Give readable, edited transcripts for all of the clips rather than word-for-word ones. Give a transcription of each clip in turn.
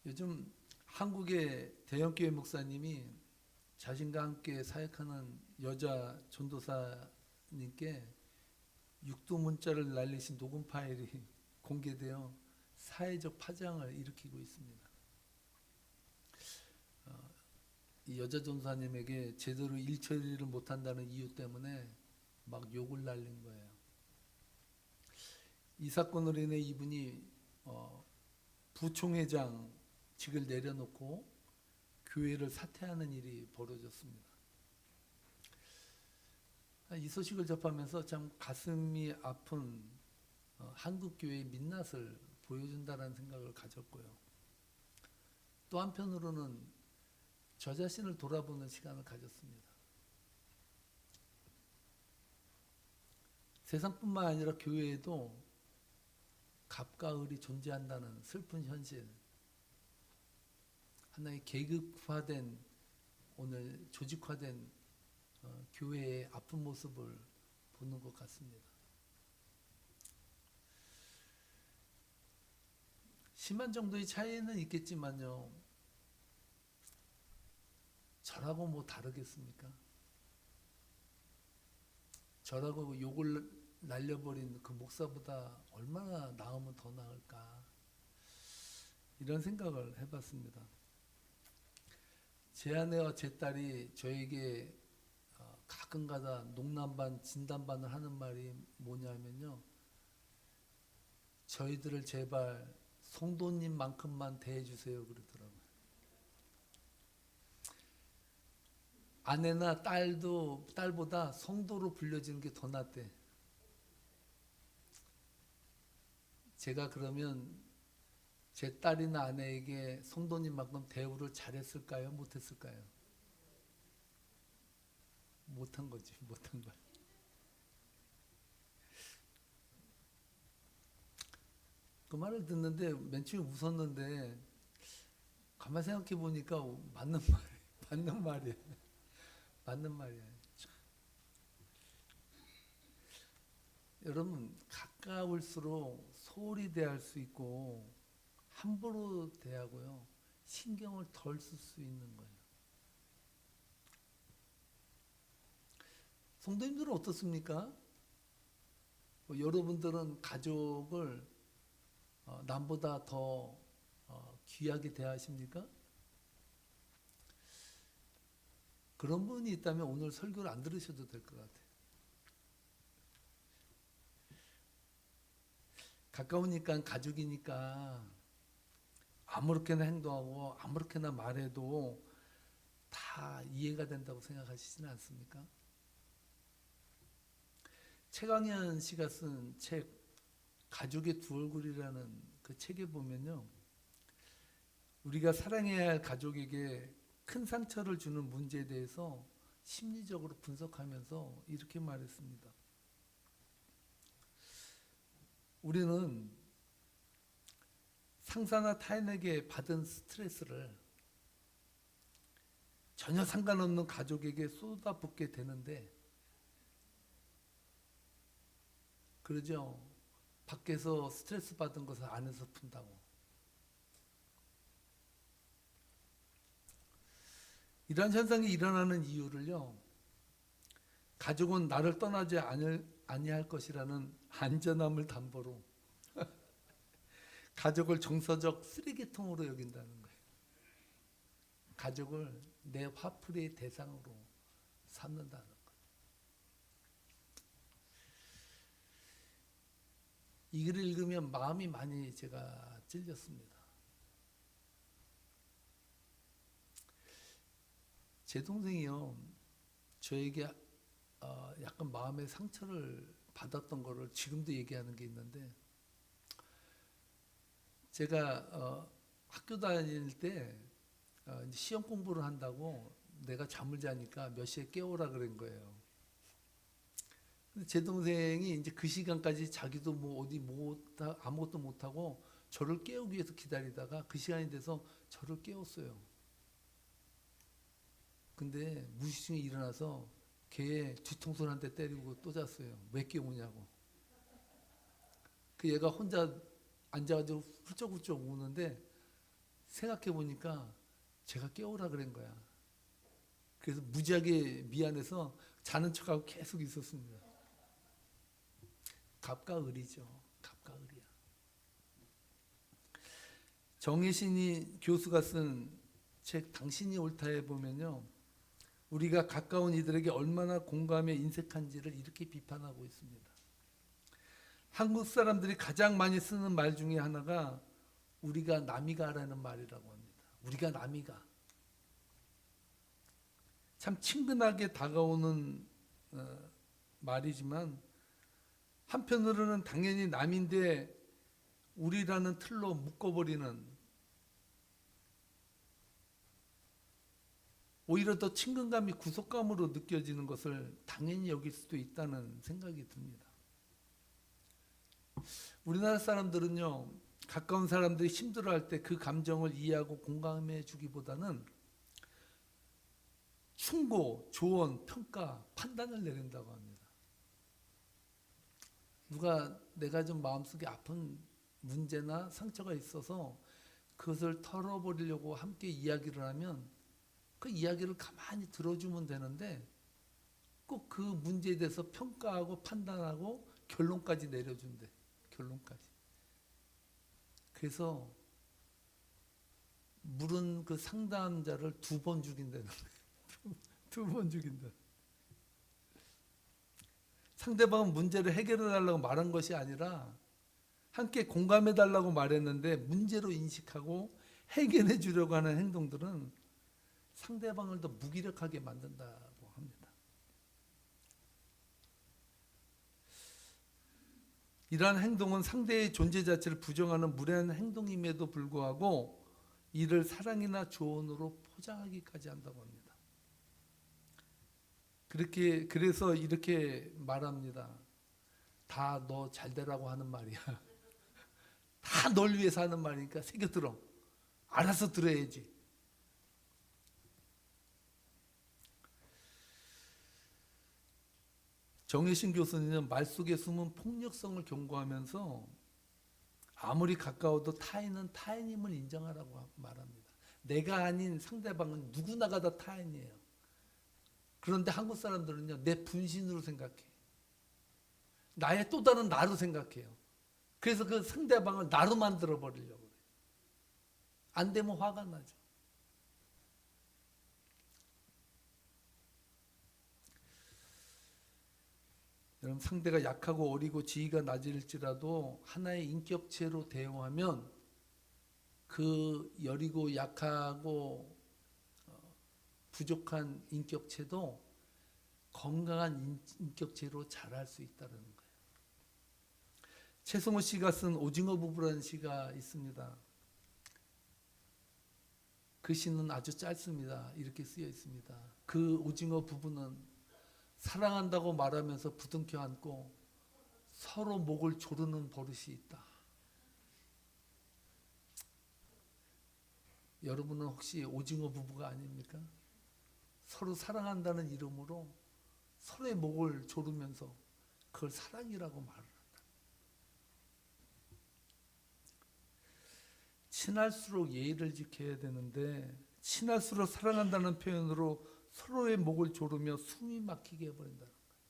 요즘 한국의 대형교회 목사님이 자신과 함께 사역하는 여자 전도사님께 육두문자를 날리신 녹음 파일이 공개되어 사회적 파장을 일으키고 있습니다. 이 여자 전도사님에게 제대로 일 처리를 못한다는 이유 때문에 막 욕을 날린 거예요. 이 사건으로 인해 이분이 부총회장직을 내려놓고 교회를 사퇴하는 일이 벌어졌습니다. 이 소식을 접하면서 참 가슴이 아픈 한국 교회의 민낯을 보여준다는 생각을 가졌고요. 또 한편으로는 저 자신을 돌아보는 시간을 가졌습니다. 세상뿐만 아니라 교회에도 갑과 을이 존재한다는 슬픈 현실, 하나의 계급화된, 오늘 조직화된 교회의 아픈 모습을 보는 것 같습니다. 심한 정도의 차이는 있겠지만요, 저라고 뭐 다르겠습니까? 저라고 욕을 날려버린 그 목사보다 얼마나 나으면 더 나을까, 이런 생각을 해봤습니다. 제 아내와 제 딸이 저에게 가끔가다 농담반 진담반을 하는 말이 뭐냐면요, 저희들을 제발 성도님만큼만 대해주세요 그러더라고요. 아내나 딸보다 성도로 불려지는 게 더 낫대. 제가 그러면 제 딸이나 아내에게 성도님만큼 대우를 잘했을까요? 못했을까요? 못한 거지, 못한 거야. 그 말을 듣는데 맨 처음에 웃었는데 가만 생각해 보니까 맞는 말이야. 맞는 말이야. 맞는 말이야. 여러분, 가까울수록 소홀히 대할 수 있고 함부로 대하고요, 신경을 덜 쓸 수 있는 거예요. 성도님들은 어떻습니까? 여러분들은 가족을 남보다 더 귀하게 대하십니까? 그런 분이 있다면 오늘 설교를 안 들으셔도 될 것 같아요. 가까우니까, 가족이니까 아무렇게나 행동하고 아무렇게나 말해도 다 이해가 된다고 생각하시지는 않습니까? 최강현 씨가 쓴 책 가족의 두 얼굴이라는 그 책에 보면요, 우리가 사랑해야 할 가족에게 큰 상처를 주는 문제에 대해서 심리적으로 분석하면서 이렇게 말했습니다. 우리는 상사나 타인에게 받은 스트레스를 전혀 상관없는 가족에게 쏟아붓게 되는데, 그러죠? 밖에서 스트레스 받은 것을 안에서 푼다고. 이러한 현상이 일어나는 이유를요, 가족은 나를 떠나지 아니할 것이라는 안전함을 담보로 가족을 정서적 쓰레기통으로 여긴다는 거예요. 가족을 내 화풀이의 대상으로 삼는다는 거예요. 이 글을 읽으면 마음이 많이 제가 찔렸습니다. 제 동생이요, 저에게 약간 마음의 상처를 받았던 거를 지금도 얘기하는 게 있는데, 제가 학교 다닐 때 시험 공부를 한다고 내가 잠을 자니까 몇 시에 깨우라 그런 거예요. 근데 제 동생이 이제 그 시간까지 자기도 뭐 어디 아무것도 못하고 저를 깨우기 위해서 기다리다가 그 시간이 돼서 저를 깨웠어요. 근데 무의식 중에 일어나서 걔 뒤통수를 한 대 때리고 또 잤어요. 왜 깨우냐고. 그 얘가 혼자 앉아가지고 훌쩍훌쩍 우는데 생각해 보니까 제가 깨우라 그런 거야. 그래서 무지하게 미안해서 자는 척하고 계속 있었습니다. 갑과 을이죠. 갑과 을이야. 정혜신이 교수가 쓴 책 당신이 옳다에 보면요, 우리가 가까운 이들에게 얼마나 공감에 인색한지를 이렇게 비판하고 있습니다. 한국 사람들이 가장 많이 쓰는 말 중에 하나가 우리가 남이가라는 말이라고 합니다. 우리가 남이가. 참 친근하게 다가오는 말이지만 한편으로는 당연히 남인데 우리라는 틀로 묶어버리는, 오히려 더 친근감이 구속감으로 느껴지는 것을 당연히 여길 수도 있다는 생각이 듭니다. 우리나라 사람들은요, 가까운 사람들이 힘들어할 때 그 감정을 이해하고 공감해 주기보다는 충고, 조언, 평가, 판단을 내린다고 합니다. 누가 내가 좀 마음속에 아픈 문제나 상처가 있어서 그것을 털어버리려고 함께 이야기를 하면 그 이야기를 가만히 들어주면 되는데 꼭 그 문제에 대해서 평가하고 판단하고 결론까지 내려준대. 결론까지. 그래서 물은 그 상담자를 2번 죽인다는 거예요. 2번 죽인다. 상대방은 문제를 해결해 달라고 말한 것이 아니라 함께 공감해 달라고 말했는데 문제로 인식하고 해결해 주려고 하는 행동들은 상대방을 더 무기력하게 만든다고 합니다. 이러한 행동은 상대의 존재 자체를 부정하는 무례한 행동임에도 불구하고 이를 사랑이나 조언으로 포장하기까지 한다고 합니다. 그래서 이렇게 말합니다. 다 너 잘되라고 하는 말이야. 다 널 위해서 하는 말이니까 새겨들어. 알아서 들어야지. 정혜신 교수님은 말 속에 숨은 폭력성을 경고하면서 아무리 가까워도 타인은 타인임을 인정하라고 말합니다. 내가 아닌 상대방은 누구나가 다 타인이에요. 그런데 한국 사람들은요, 내 분신으로 생각해. 나의 또 다른 나로 생각해요. 그래서 그 상대방을 나로 만들어 버리려고 그래요. 안 되면 화가 나죠. 여러분, 상대가 약하고 어리고 지위가 낮을지라도 하나의 인격체로 대응하면 그 여리고 약하고 부족한 인격체도 건강한 인격체로 자랄 수 있다는 거예요. 최성호 씨가 쓴 오징어 부부라는 시가 있습니다. 그 시는 아주 짧습니다. 이렇게 쓰여 있습니다. 그 오징어 부부는 사랑한다고 말하면서 부둥켜 안고 서로 목을 조르는 버릇이 있다. 여러분은 혹시 오징어 부부가 아닙니까? 서로 사랑한다는 이름으로 서로의 목을 조르면서 그걸 사랑이라고 말을 한다. 친할수록 예의를 지켜야 되는데 친할수록 사랑한다는 표현으로 서로의 목을 조르며 숨이 막히게 해버린다는 거예요.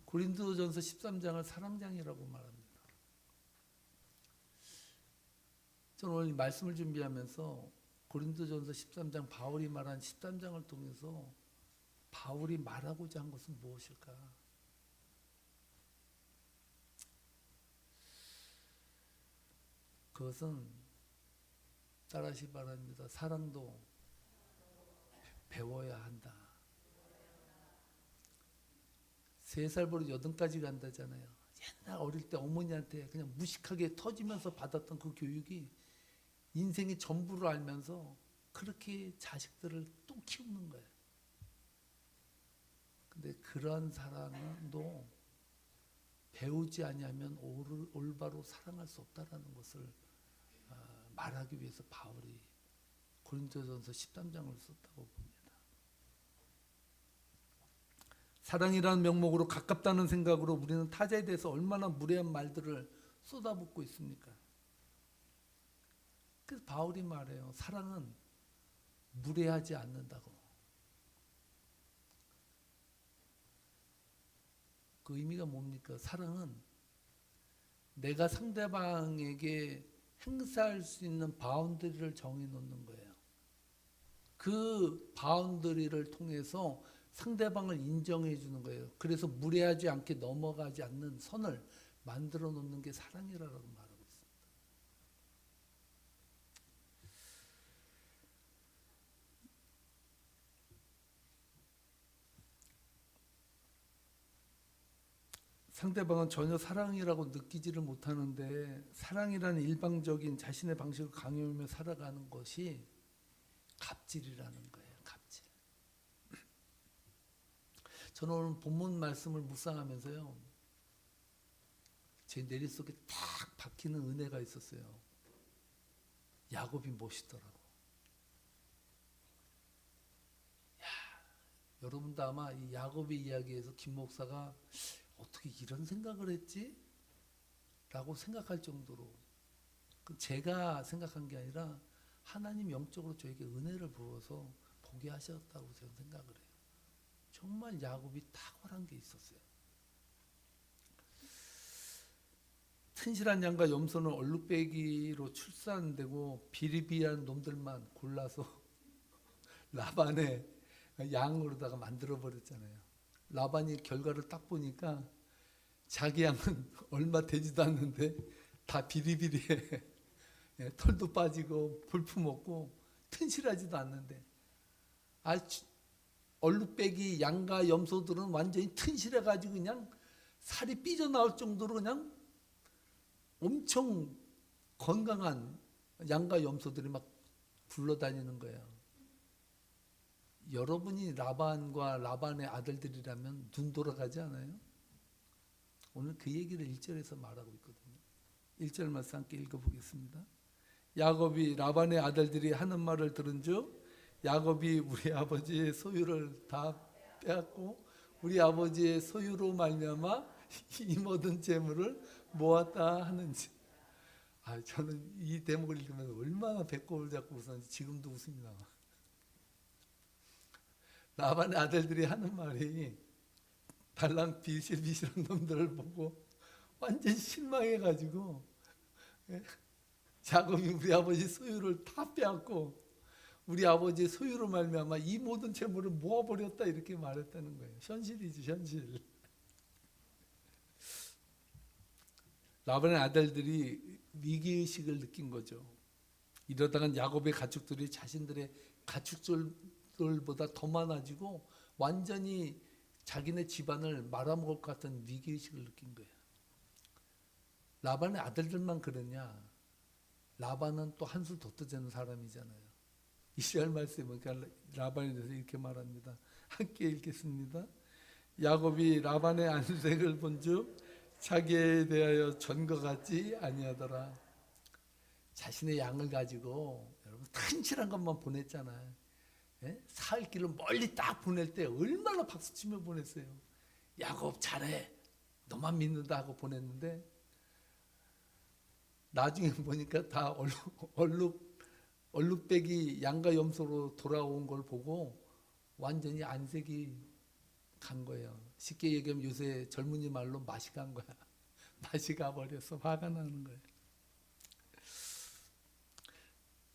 고린도전서 13장을 사랑장이라고 말합니다. 저는 오늘 말씀을 준비하면서 고린도전서 13장, 바울이 말한 13장을 통해서 바울이 말하고자 한 것은 무엇일까? 그것은 따라하시 바랍니다. 사랑도 배워야 한다. 3살 버릇 8까지 간다잖아요. 옛날 어릴 때 어머니한테 그냥 무식하게 터지면서 받았던 그 교육이 인생의 전부를 알면서 그렇게 자식들을 또 키우는 거예요. 근데 그런 사랑도 배우지 아니하면 올바로 사랑할 수 없다라는 것을 말하기 위해서 바울이 고린도전서 13장을 썼다고 봅니다. 사랑이라는 명목으로 가깝다는 생각으로 우리는 타자에 대해서 얼마나 무례한 말들을 쏟아붓고 있습니까? 그래서 바울이 말해요. 사랑은 무례하지 않는다고. 그 의미가 뭡니까? 사랑은 내가 상대방에게 행사할 수 있는 바운더리를 정해놓는 거예요. 그 바운더리를 통해서 상대방을 인정해 주는 거예요. 그래서 무례하지 않게 넘어가지 않는 선을 만들어 놓는 게 사랑이라고 말하고 있습니다. 상대방은 전혀 사랑이라고 느끼지를 못하는데 사랑이라는 일방적인 자신의 방식을 강요하며 살아가는 것이 갑질이라는 거예요. 갑질. 저는 오늘 본문 말씀을 묵상하면서요, 제 내리 속에 딱 박히는 은혜가 있었어요. 야곱이 멋있더라고. 여러분도 아마 이 야곱의 이야기에서 김 목사가 어떻게 이런 생각을 했지? 라고 생각할 정도로, 제가 생각한 게 아니라 하나님 영적으로 저에게 은혜를 부어서 보게 하셨다고 저는 생각을 해요. 정말 야곱이 탁월한 게 있었어요. 튼실한 양과 염소는 얼룩배기로 출산되고 비리비리한 놈들만 골라서 라반의 양으로다가 만들어버렸잖아요. 라반이 결과를 딱 보니까 자기 양은 얼마 되지도 않는데 다 비리비리해. 털도 빠지고 볼품 없고 튼실하지도 않는데, 얼룩배기 양과 염소들은 완전히 튼실해가지고 그냥 살이 삐져나올 정도로 그냥 엄청 건강한 양과 염소들이 막 굴러다니는 거예요. 여러분이 라반과 라반의 아들들이라면 눈 돌아가지 않아요? 오늘 그 얘기를 1절에서 말하고 있거든요. 1절 말씀 함께 읽어보겠습니다. 야곱이 라반의 아들들이 하는 말을 들은즉 야곱이 우리 아버지의 소유를 다 빼앗고 우리 아버지의 소유로 말미암아 이 모든 재물을 모았다 하는지. 저는 이 대목을 읽으면 얼마나 배꼽을 잡고 웃었는지 지금도 웃음이 나와. 라반의 아들들이 하는 말이 달랑 비실비실한 놈들을 보고 완전 실망해가지고 야곱이 우리 아버지 소유를 다 빼앗고 우리 아버지의 소유로 말미암아 이 모든 재물을 모아버렸다 이렇게 말했다는 거예요. 현실이지, 현실. 라반의 아들들이 위기의식을 느낀 거죠. 이러다간 야곱의 가축들이 자신들의 가축들보다 더 많아지고 완전히 자기네 집안을 말아먹을 것 같은 위기의식을 느낀 거예요. 라반의 아들들만 그러냐? 라반은 또 한술 더 뜨자는 사람이잖아요. 이스라엘 말씀에 보니까 라반에 대해서 이렇게 말합니다. 함께 읽겠습니다. 야곱이 라반의 안색을 본즉 자기에 대하여 전과 같지 아니하더라. 자신의 양을 가지고 여러분 튼실한 것만 보냈잖아요. 사흘 길을 멀리 딱 보낼 때 얼마나 박수치며 보냈어요. 야곱 잘해, 너만 믿는다 하고 보냈는데 나중에 보니까 다 얼룩배기 양과 염소로 돌아온 걸 보고 완전히 안색이 간 거예요. 쉽게 얘기하면 요새 젊은이 말로 맛이 간 거야. 맛이 가버려서 화가 나는 거예요.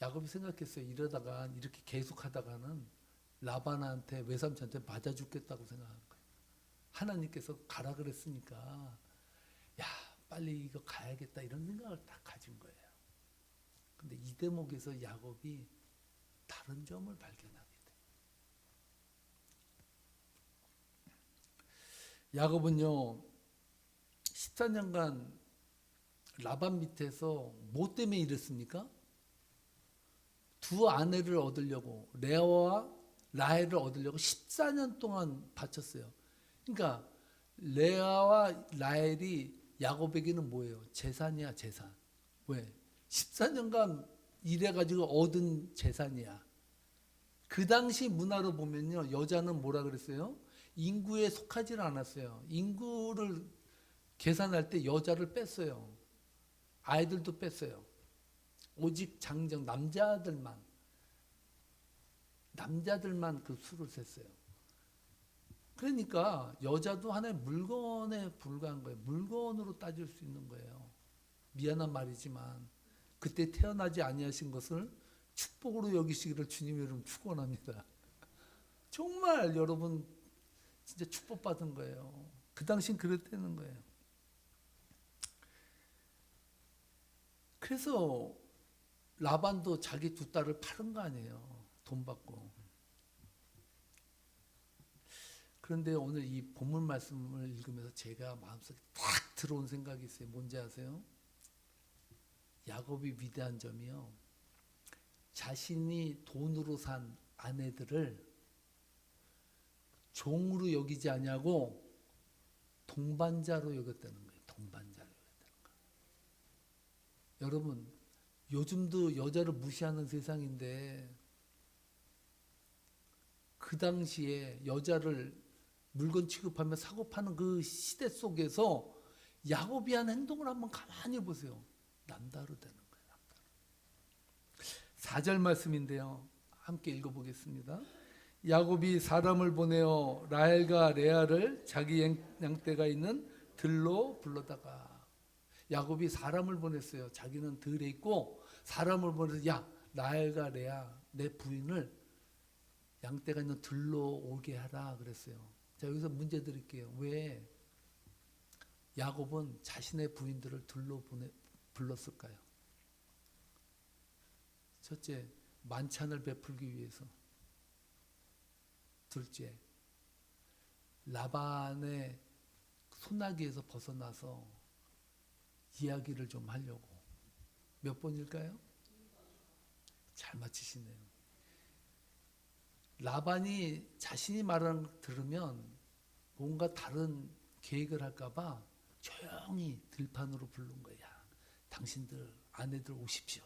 야곱이 생각했어요. 이러다가 이렇게 계속하다가는 라반한테 외삼촌한테 맞아 죽겠다고 생각한 거예요. 하나님께서 가라 그랬으니까 야 빨리 이거 가야겠다 이런 생각을 딱 가진 거예요. 근데 이 대목에서 야곱이 다른 점을 발견하게 돼요. 야곱은요 14년간 라반 밑에서 뭐 때문에 일했습니까? 두 아내를 얻으려고, 레아와 라헬을 얻으려고 14년 동안 바쳤어요. 그러니까 레아와 라헬이 야곱에게는 뭐예요? 재산이야, 재산. 왜? 14년간 일해가지고 얻은 재산이야. 그 당시 문화로 보면요, 여자는 뭐라 그랬어요? 인구에 속하지 않았어요. 인구를 계산할 때 여자를 뺐어요. 아이들도 뺐어요. 오직 장정 남자들만 그 수를 셌어요. 그러니까 여자도 하나의 물건에 불과한 거예요. 물건으로 따질 수 있는 거예요. 미안한 말이지만 그때 태어나지 아니하신 것을 축복으로 여기시기를 주님의 이름 축원합니다. 정말 여러분 진짜 축복받은 거예요. 그 당시엔 그랬다는 거예요. 그래서 라반도 자기 두 딸을 파는 거 아니에요. 돈 받고. 그런데 오늘 이 본문 말씀을 읽으면서 제가 마음속에 딱 들어온 생각이 있어요. 뭔지 아세요? 야곱이 위대한 점이요. 자신이 돈으로 산 아내들을 종으로 여기지 아니하고 동반자로 여겼다는 거예요. 동반자로 여겼다는 거예요. 여러분, 요즘도 여자를 무시하는 세상인데 그 당시에 여자를 물건 취급하며 사고 파는 그 시대 속에서 야곱이 한 행동을 한번 가만히 보세요. 남다르다는 거예요. 남다르. 4절 말씀인데요. 함께 읽어보겠습니다. 야곱이 사람을 보내어 라헬과 레아를 자기 양떼가 있는 들로 불러다가, 야곱이 사람을 보냈어요. 자기는 들에 있고 사람을 보내서 야 라헬과 레아 내 부인을 양떼가 있는 들로 오게 하라 그랬어요. 자, 여기서 문제 드릴게요. 왜 야곱은 자신의 부인들을 들로 불렀을까요? 첫째, 만찬을 베풀기 위해서. 둘째, 라반의 소나기에서 벗어나서 이야기를 좀 하려고. 몇 번일까요? 잘 맞히시네요. 라반이 자신이 말하는 걸 들으면 뭔가 다른 계획을 할까봐 조용히 들판으로 부른 거야. 당신들 아내들 오십시오.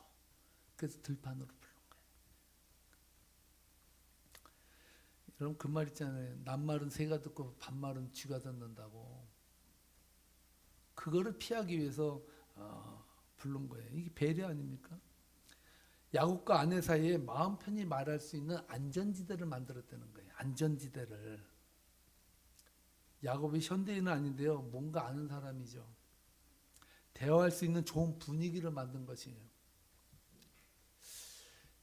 그래서 들판으로 부른 거예요. 여러분 그 말 있잖아요. 남말은 새가 듣고 반말은 쥐가 듣는다고. 그거를 피하기 위해서 부른 거예요. 이게 배려 아닙니까? 야곱과 아내 사이에 마음 편히 말할 수 있는 안전지대를 만들었다는 거예요. 안전지대를. 야곱이 현대인은 아닌데요. 뭔가 아는 사람이죠. 대화할 수 있는 좋은 분위기를 만든 것이에요.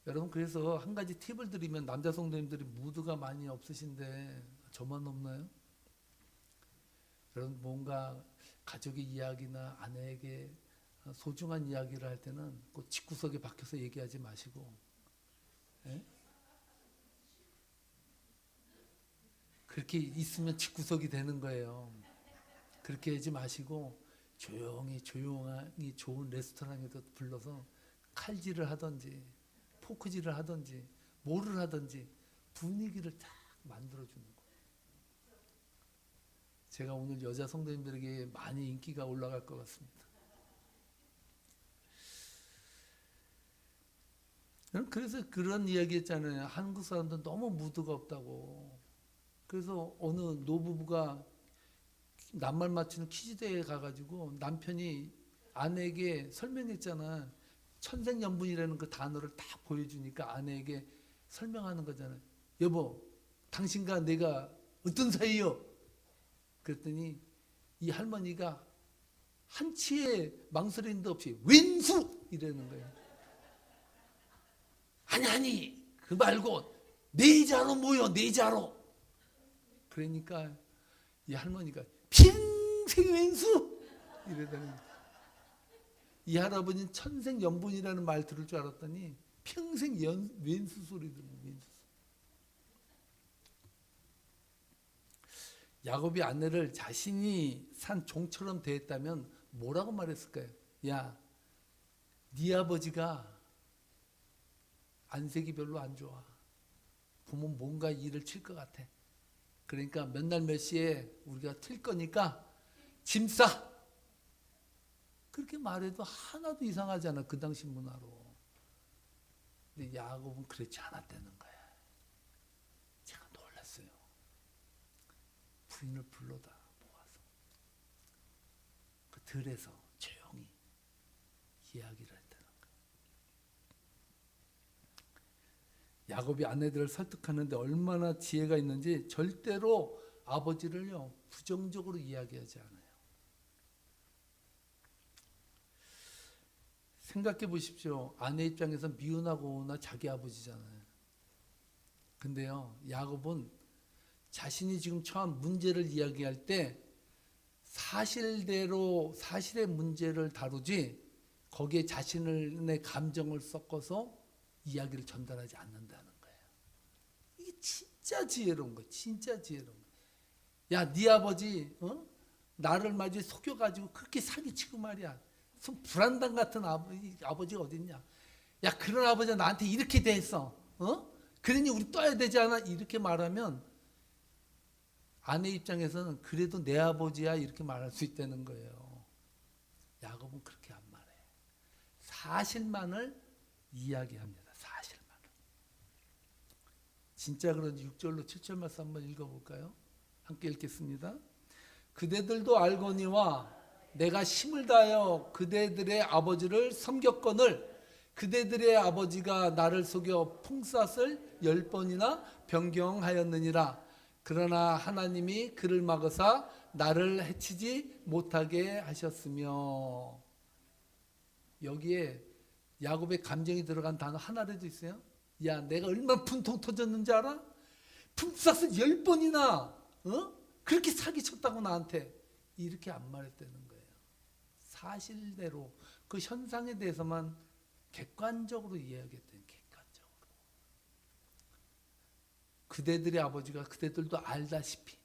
여러분 그래서 한 가지 팁을 드리면, 남자 성도님들이 무드가 많이 없으신데 저만 없나요? 여러분 뭔가 가족의 이야기나 아내에게 소중한 이야기를 할 때는 꼭 집구석에 박혀서 얘기하지 마시고, 예? 그렇게 있으면 집구석이 되는 거예요. 그렇게 하지 마시고 조용히 좋은 레스토랑에도 불러서 칼질을 하든지 포크질을 하든지 뭐를 하든지 분위기를 딱 만들어주는 거예요. 제가 오늘 여자 성도님들에게 많이 인기가 올라갈 것 같습니다. 그래서 그런 이야기 했잖아요. 한국 사람들은 너무 무드가 없다고. 그래서 어느 노부부가 낱말 맞추는 퀴즈대회에 가가지고 남편이 아내에게 설명했잖아. 천생연분이라는 그 단어를 딱 보여주니까 아내에게 설명하는 거잖아요. 여보, 당신과 내가 어떤 사이요? 그랬더니 이 할머니가 한치의 망설임도 없이 왼수! 이러는 거예요. 아니 그 말고 내자로 모여, 내자로. 그러니까 이 할머니가 평생 왼수! 이러더니 이 할아버지는 천생연분이라는 말 들을 줄 알았더니 평생 왼수 소리 들은 왼수. 야곱이 아내를 자신이 산 종처럼 대했다면 뭐라고 말했을까요? 야, 네 아버지가 안색이 별로 안 좋아. 보면 뭔가 일을 칠 것 같아. 그러니까 몇 날 몇 시에 우리가 튈 거니까 짐 싸. 그렇게 말해도 하나도 이상하지 않아. 그 당시 문화로. 근데 야곱은 그렇지 않았다는 거야. 제가 놀랐어요. 부인을 불러다 모아서 그 들에서 조용히 이야기를 했다는 거예요. 야곱이 아내들을 설득하는데 얼마나 지혜가 있는지 절대로 아버지를요 부정적으로 이야기하지 않아요. 생각해 보십시오. 아내 입장에서 미운하거나 자기 아버지잖아요. 근데요 야곱은 자신이 지금 처한 문제를 이야기할 때 사실대로 사실의 문제를 다루지 거기에 자신의 감정을 섞어서 이야기를 전달하지 않는다는 거예요. 이게 진짜 지혜로운 거예요. 진짜 지혜로운 거예요. 야, 네 아버지 나를 마치 속여가지고 그렇게 사기치고 말이야. 무슨 불안당 같은 아버지가 어딨냐. 야, 그런 아버지가 나한테 이렇게 대했어. 그러니 우리 떠야 되지 않아? 이렇게 말하면 아내 입장에서는 그래도 내 아버지야 이렇게 말할 수 있다는 거예요. 야곱은 그렇게 안 말해. 사실만을 이야기합니다. 사실만을. 진짜 그런지 6절로 7절 말씀 한번 읽어볼까요? 함께 읽겠습니다. 그대들도 알거니와 내가 힘을 다하여 그대들의 아버지를 섬겼거늘 그대들의 아버지가 나를 속여 풍삿을 10번이나 변경하였느니라. 그러나 하나님이 그를 막으사 나를 해치지 못하게 하셨으며. 여기에 야곱의 감정이 들어간 단어 하나라도 있어요? 야, 내가 얼마나 분통 터졌는지 알아? 풍삿을 10번이나 그렇게 사기쳤다고 나한테. 이렇게 안 말했다는 거예요. 사실대로 그 현상에 대해서만 객관적으로 이야기했던 객관적으로. 그대들의 아버지가 그대들도 알다시피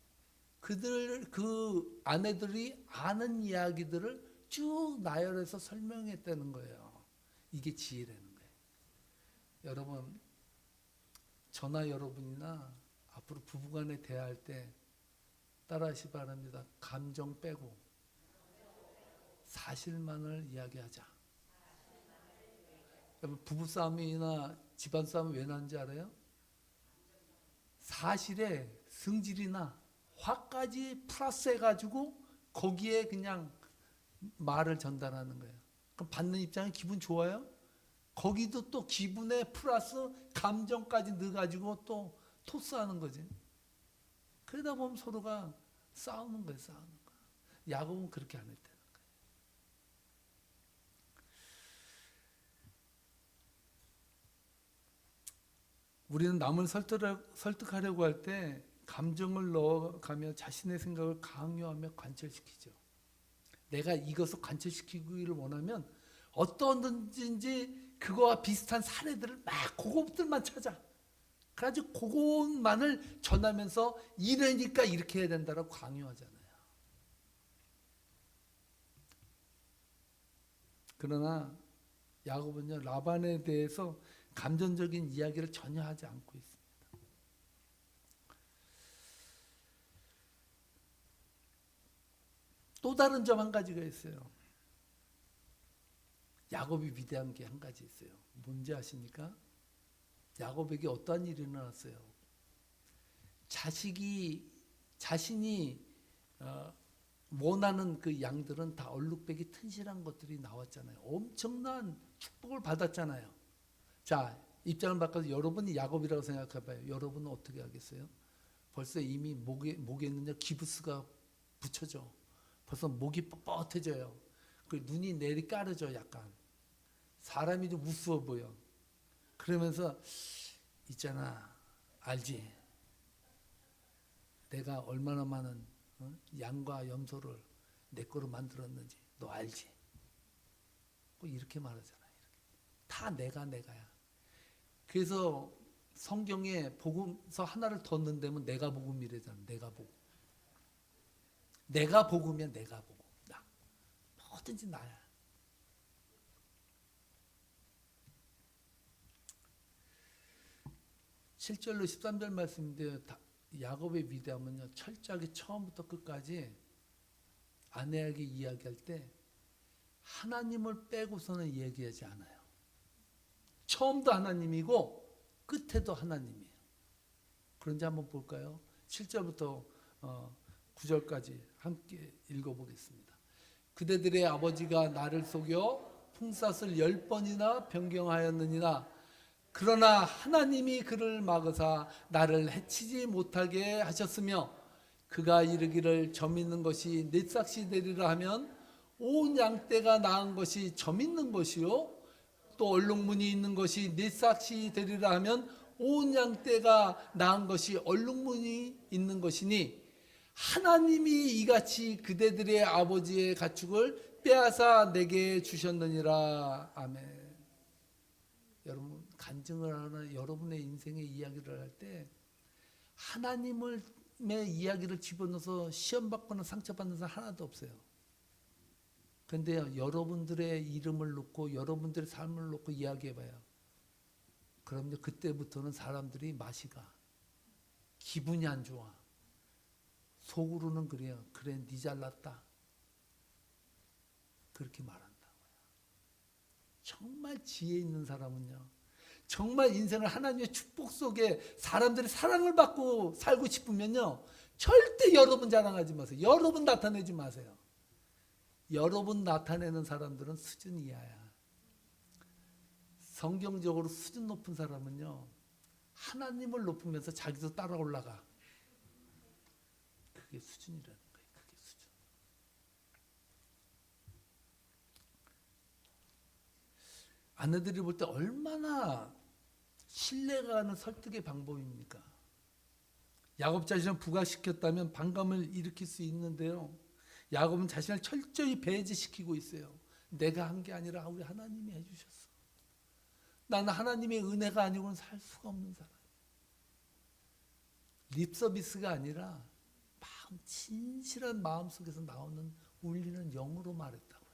그 아내들이 아는 이야기들을 쭉 나열해서 설명했다는 거예요. 이게 지혜라는 거예요. 여러분, 저나 여러분이나 앞으로 부부간에 대화할 때 따라하시 바랍니다. 감정 빼고 사실만을 이야기하자. 여러분, 부부싸움이나 집안싸움이 왜 나는지 알아요? 사실에 성질이나 화까지 플러스해가지고 거기에 그냥 말을 전달하는 거예요. 그럼 받는 입장은 기분 좋아요? 거기도 또 기분에 플러스 감정까지 넣어가지고 또 토스하는 거지. 그러다 보면 서로가 싸우는 거예요. 싸우는 거. 야곱은 그렇게 안 했다는 거예요. 우리는 남을 설득하려고 할 때 감정을 넣어가며 자신의 생각을 강요하며 관철시키죠. 내가 이것을 관철시키기를 원하면 어떠든지 그거와 비슷한 사례들을 막 그것들만 찾아. 그래가지고 그것만을 전하면서 이러니까 이렇게 해야 된다라고 강요하잖아요. 그러나 야곱은요 라반에 대해서 감정적인 이야기를 전혀 하지 않고 있습니다. 또 다른 점 한 가지가 있어요. 야곱이 위대한 게 한 가지 있어요. 뭔지 아십니까? 야곱에게 어떠한 일이 일어났어요? 자신이 원하는 그 양들은 다 얼룩배기 튼실한 것들이 나왔잖아요. 엄청난 축복을 받았잖아요. 자, 입장을 바꿔서 여러분이 야곱이라고 생각해봐요. 여러분은 어떻게 하겠어요? 벌써 이미 목에 있는 기부스가 붙여져. 벌써 목이 뻣뻣해져요. 그 눈이 내리 까르죠. 약간 사람이 좀 우스워 보여. 그러면서 있잖아, 알지? 내가 얼마나 많은 양과 염소를 내 거로 만들었는지 너 알지? 꼭 이렇게 말하잖아요. 다 내가야. 그래서 성경에 복음서 하나를 더 넣는다면 내가 복음이래잖아. 내가 복음. 내가 복음이야. 내가 복음. 나 뭐든지 나야. (7절로) (13절) 말씀인데요. 야곱의 위대함은요 철저하게 처음부터 끝까지 아내에게 이야기할 때 하나님을 빼고서는 얘기하지 않아요. 처음도 하나님이고 끝에도 하나님이에요. 그런지 한번 볼까요? 7절부터 9절까지 함께 읽어보겠습니다. 그대들의 아버지가 나를 속여 풍삿을 10번이나 변경하였느니라. 그러나 하나님이 그를 막으사 나를 해치지 못하게 하셨으며 그가 이르기를 점 있는 것이 네 삭시 되리라 하면 온 양떼가 낳은 것이 점 있는 것이요 또 얼룩무늬 있는 것이 네 삭시 되리라 하면 온 양떼가 낳은 것이 얼룩무늬 있는 것이니 하나님이 이같이 그대들의 아버지의 가축을 빼앗아 내게 주셨느니라. 아멘. 여러분 간증을 하는 여러분의 인생의 이야기를 할 때 하나님의 이야기를 집어넣어서 시험받거나 상처받는 사람 하나도 없어요. 그런데 여러분들의 이름을 놓고 여러분들의 삶을 놓고 이야기해봐요. 그럼요 그때부터는 사람들이 맛이 가. 기분이 안 좋아. 속으로는 그래요. 그래 니 잘났다. 그렇게 말한다고요. 정말 지혜 있는 사람은요. 정말 인생을 하나님의 축복 속에 사람들이 사랑을 받고 살고 싶으면요. 절대 여러분 자랑하지 마세요. 여러분 나타내지 마세요. 여러분 나타내는 사람들은 수준 이하야. 성경적으로 수준 높은 사람은요. 하나님을 높으면서 자기도 따라 올라가. 그게 수준이라는 거예요. 그게 수준. 아내들이 볼 때 얼마나 신뢰가 가는 설득의 방법입니까? 야곱 자신을 부각시켰다면 반감을 일으킬 수 있는데요. 야곱은 자신을 철저히 배제시키고 있어요. 내가 한 게 아니라 우리 하나님이 해주셨어. 나는 하나님의 은혜가 아니고는 살 수가 없는 사람. 립서비스가 아니라 진실한 마음 속에서 나오는 울리는 영으로 말했다고요.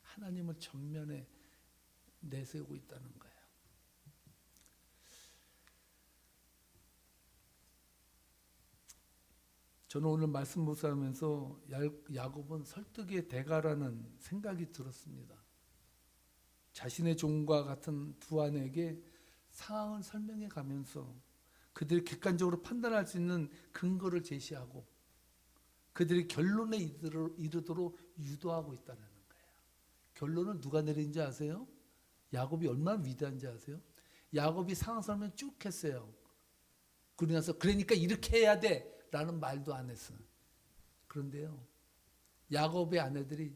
하나님을 전면에 내세우고 있다는 거예요. 저는 오늘 말씀 묵상하면서 야곱은 설득의 대가라는 생각이 들었습니다. 자신의 종과 같은 두 아내에게 상황을 설명해 가면서 그들이 객관적으로 판단할 수 있는 근거를 제시하고 그들이 결론에 이르도록 유도하고 있다는 거예요. 결론은 누가 내린지 아세요? 야곱이 얼마나 위대한지 아세요? 야곱이 상황 설명 쭉 했어요. 그러니까 이렇게 해야 돼 라는 말도 안 했어요. 그런데요. 야곱의 아내들이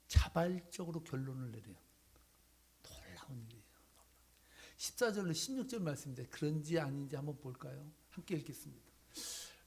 자발적으로 결론을 내려요. 놀라운 일이에요. 14절로 16절 말씀인데 그런지 아닌지 한번 볼까요? 함께 읽겠습니다.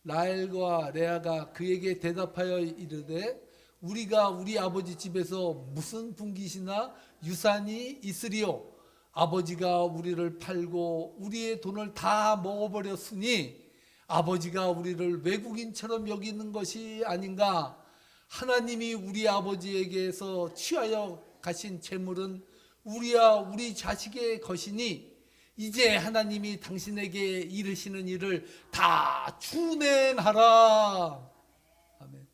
라헬과 레아가 그에게 대답하여 이르되 우리가 우리 아버지 집에서 무슨 분깃이나 유산이 있으리요? 아버지가 우리를 팔고 우리의 돈을 다 먹어버렸으니 아버지가 우리를 외국인처럼 여기는 것이 아닌가? 하나님이 우리 아버지에게서 취하여 가신 재물은 우리와 우리 자식의 것이니 이제 하나님이 당신에게 이르시는 일을 다 준행하라. 아멘.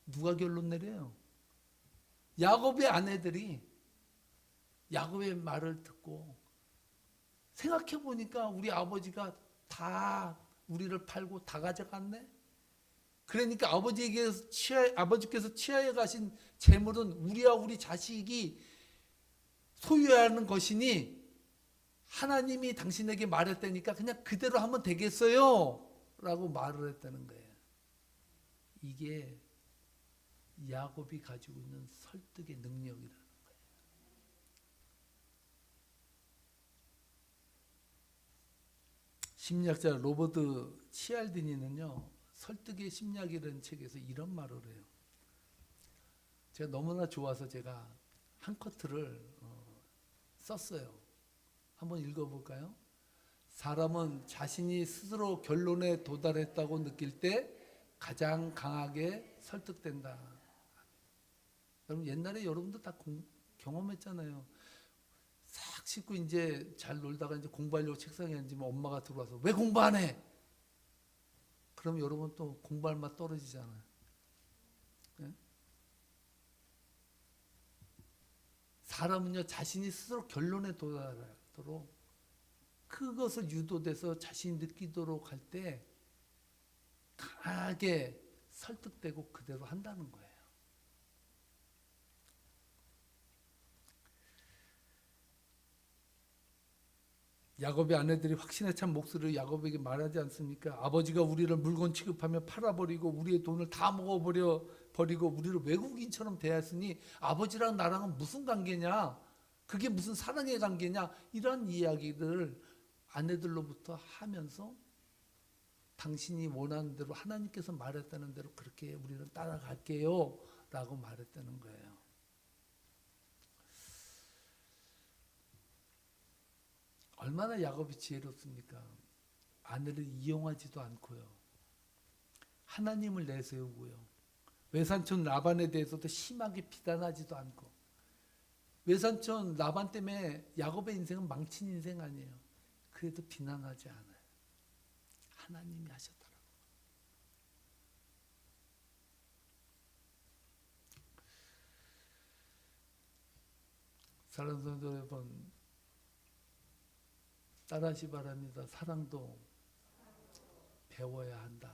누가 결론 내려요? 야곱의 아내들이 야곱의 말을 듣고 생각해 보니까 우리 아버지가 다 우리를 팔고 다 가져갔네. 그러니까 아버지께서 취하여 가신 재물은 우리와 우리 자식이 소유해야 하는 것이니 하나님이 당신에게 말했다니까 그냥 그대로 하면 되겠어요 라고 말을 했다는 거예요. 이게 야곱이 가지고 있는 설득의 능력이라는 거예요. 심리학자 로버트 치알디니는요 설득의 심리학이라는 책에서 이런 말을 해요. 제가 너무나 좋아서 제가 한 커트를 썼어요. 한번 읽어볼까요? 사람은 자신이 스스로 결론에 도달했다고 느낄 때 가장 강하게 설득된다. 여러분 옛날에 여러분도 다 경험했잖아요. 싹 씻고 이제 잘 놀다가 이제 공부하려고 책상에 앉으면 엄마가 들어와서 왜 공부 안 해? 그럼 여러분 또 공부할 맛 떨어지잖아요. 네? 사람은요 자신이 스스로 결론에 도달하도록 그것을 유도돼서 자신이 느끼도록 할 때 강하게 설득되고 그대로 한다는 거예요. 야곱의 아내들이 확신에 찬 목소리로 야곱에게 말하지 않습니까? 아버지가 우리를 물건 취급하며 팔아버리고 우리의 돈을 다 먹어버리고 우리를 외국인처럼 대했으니 아버지랑 나랑은 무슨 관계냐? 그게 무슨 사랑의 관계냐? 이런 이야기들을 아내들로부터 하면서 당신이 원하는 대로 하나님께서 말했다는 대로 그렇게 우리는 따라갈게요 라고 말했다는 거예요. 얼마나 야곱이 지혜롭습니까? 아내를 이용하지도 않고요. 하나님을 내세우고요. 외삼촌 라반에 대해서도 심하게 비난하지도 않고. 외삼촌 라반 때문에 야곱의 인생은 망친 인생 아니에요. 그래도 비난하지 않아요. 하나님이 하셨더라고요. 사랑하는 성도 여러분, 따라하시 바랍니다. 사랑도 배워야 한다.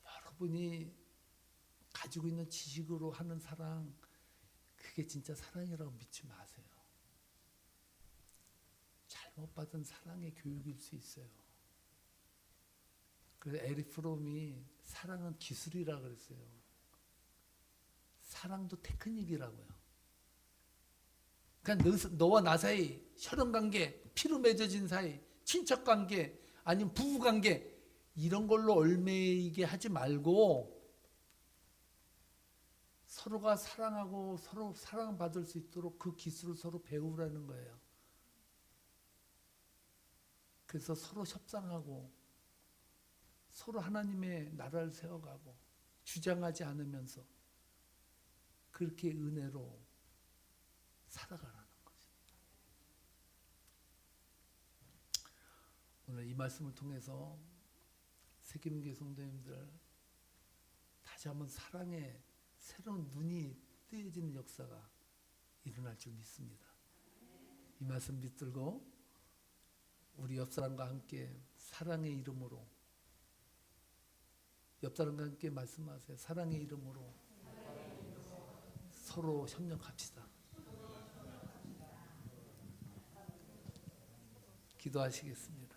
여러분이 가지고 있는 지식으로 하는 사랑, 그게 진짜 사랑이라고 믿지 마세요. 잘못 받은 사랑의 교육일 수 있어요. 그래서 에릭 프롬이 사랑은 기술이라 그랬어요. 사랑도 테크닉이라고요. 그러니까 너와 나 사이, 혈연관계, 피로 맺어진 사이, 친척관계, 아니면 부부관계 이런 걸로 얽매이게 하지 말고 서로가 사랑하고 서로 사랑받을 수 있도록 그 기술을 서로 배우라는 거예요. 그래서 서로 협상하고 서로 하나님의 나라를 세워가고 주장하지 않으면서 그렇게 은혜로 살아가라는 거죠. 오늘 이 말씀을 통해서 세계민교회 성도님들 다시 한번 사랑의 새로운 눈이 뜨여지는 역사가 일어날 줄 믿습니다. 이 말씀 붙들고 우리 옆사람과 함께 사랑의 이름으로 옆사람과 함께 말씀하세요. 사랑의 이름으로 서로 협력합시다. 기도하시겠습니다.